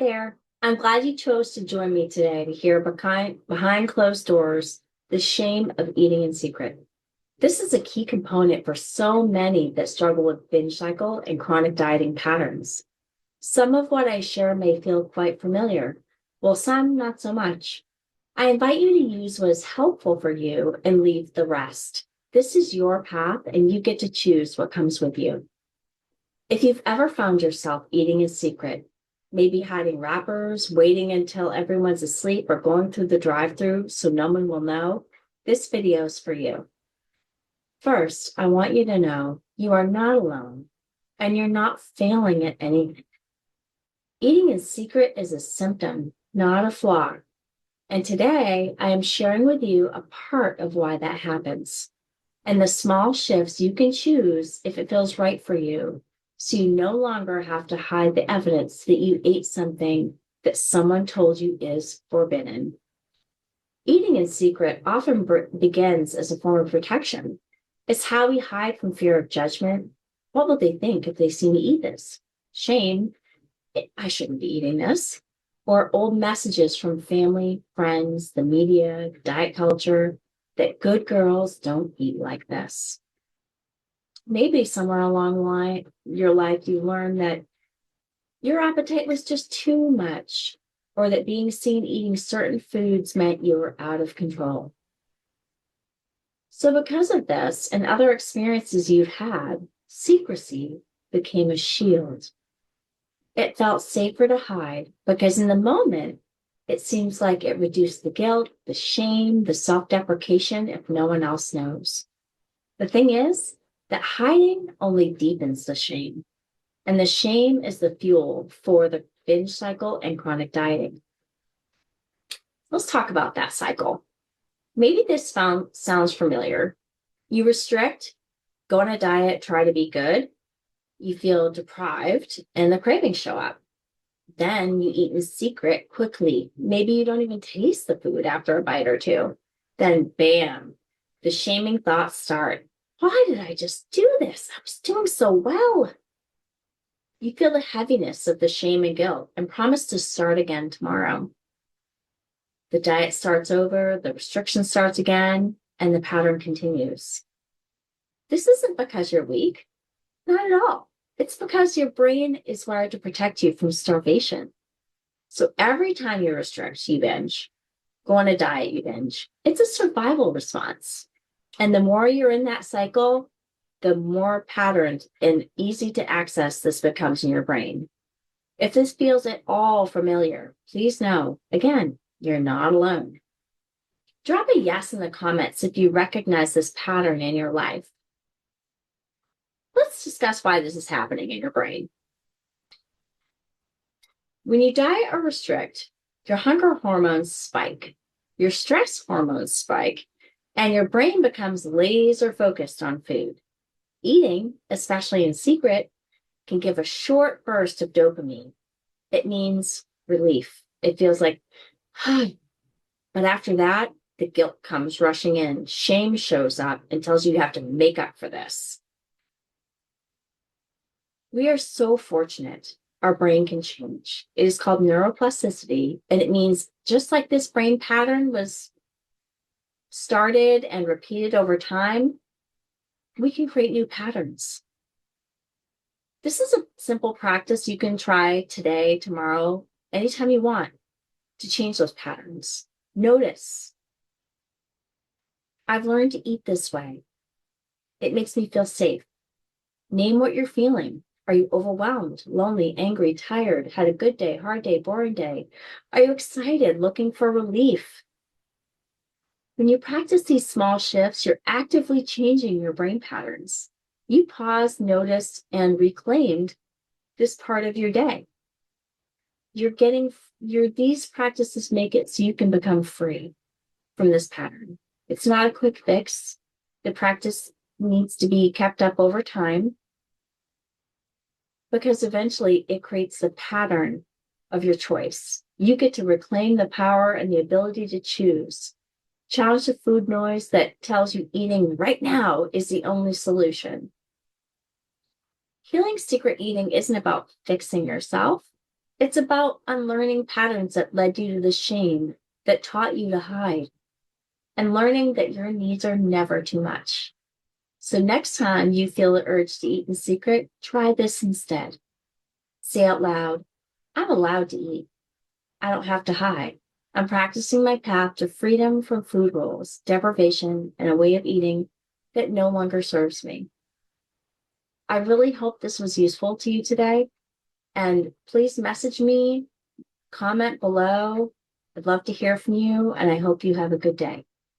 There. I'm glad you chose to join me today to hear behind closed doors the shame of eating in secret. This is a key component for so many that struggle with binge cycle and chronic dieting patterns. Some of what I share may feel quite familiar, while some not so much. I invite you to use what is helpful for you and leave the rest. This is your path, and you get to choose what comes with you. If you've ever found yourself eating in secret, maybe hiding wrappers, waiting until everyone's asleep, or going through the drive-through so no one will know, this video is for you. First, I want you to know you are not alone and you're not failing at anything. Eating in secret is a symptom, not a flaw. And today I am sharing with you a part of why that happens and the small shifts you can choose if it feels right for you, so you no longer have to hide the evidence that you ate something that someone told you is forbidden. Eating in secret often begins as a form of protection. It's how we hide from fear of judgment. What will they think if they see me eat this? Shame, I shouldn't be eating this. Or old messages from family, friends, the media, diet culture, that good girls don't eat like this. Maybe somewhere along your life, you learned that your appetite was just too much, or that being seen eating certain foods meant you were out of control. So because of this and other experiences you've had, secrecy became a shield. It felt safer to hide because in the moment, it seems like it reduced the guilt, the shame, the self-deprecation if no one else knows. The thing is that hiding only deepens the shame, and the shame is the fuel for the binge cycle and chronic dieting. Let's talk about that cycle. Maybe this sounds familiar. You restrict, go on a diet, try to be good. You feel deprived, and the cravings show up. Then you eat in secret quickly. Maybe you don't even taste the food after a bite or two. Then, bam, the shaming thoughts start. Why did I just do this? I was doing so well. You feel the heaviness of the shame and guilt and promise to start again tomorrow. The diet starts over, the restriction starts again, and the pattern continues. This isn't because you're weak. Not at all. It's because your brain is wired to protect you from starvation. So every time you restrict, you binge. Go on a diet, you binge. It's a survival response. And the more you're in that cycle, the more patterned and easy to access this becomes in your brain. If this feels at all familiar, please know, again, you're not alone. Drop a yes in the comments if you recognize this pattern in your life. Let's discuss why this is happening in your brain. When you diet or restrict, your hunger hormones spike, your stress hormones spike, and your brain becomes laser focused on food. Eating, especially in secret, can give a short burst of dopamine. It means relief. It feels like, but after that, the guilt comes rushing in. Shame shows up and tells you have to make up for this. We are so fortunate our brain can change. It is called neuroplasticity, and it means just like this brain pattern was started and repeated over time, we can create new patterns. This is a simple practice you can try today, tomorrow, anytime you want to change those patterns. Notice, I've learned to eat this way. It makes me feel safe. Name what you're feeling. Are you overwhelmed, lonely, angry, tired, had a good day, hard day, boring day? Are you excited, looking for relief? When you practice these small shifts, you're actively changing your brain patterns. You paused, noticed, and reclaimed this part of your day. These practices make it so you can become free from this pattern. It's not a quick fix. The practice needs to be kept up over time, because eventually it creates the pattern of your choice. You get to reclaim the power and the ability to choose. Challenge the food noise that tells you eating right now is the only solution. Healing secret eating isn't about fixing yourself. It's about unlearning patterns that led you to the shame that taught you to hide and learning that your needs are never too much. So next time you feel the urge to eat in secret, try this instead. Say out loud, I'm allowed to eat. I don't have to hide. I'm practicing my path to freedom from food rules, deprivation, and a way of eating that no longer serves me. I really hope this was useful to you today. And please message me, comment below. I'd love to hear from you, and I hope you have a good day.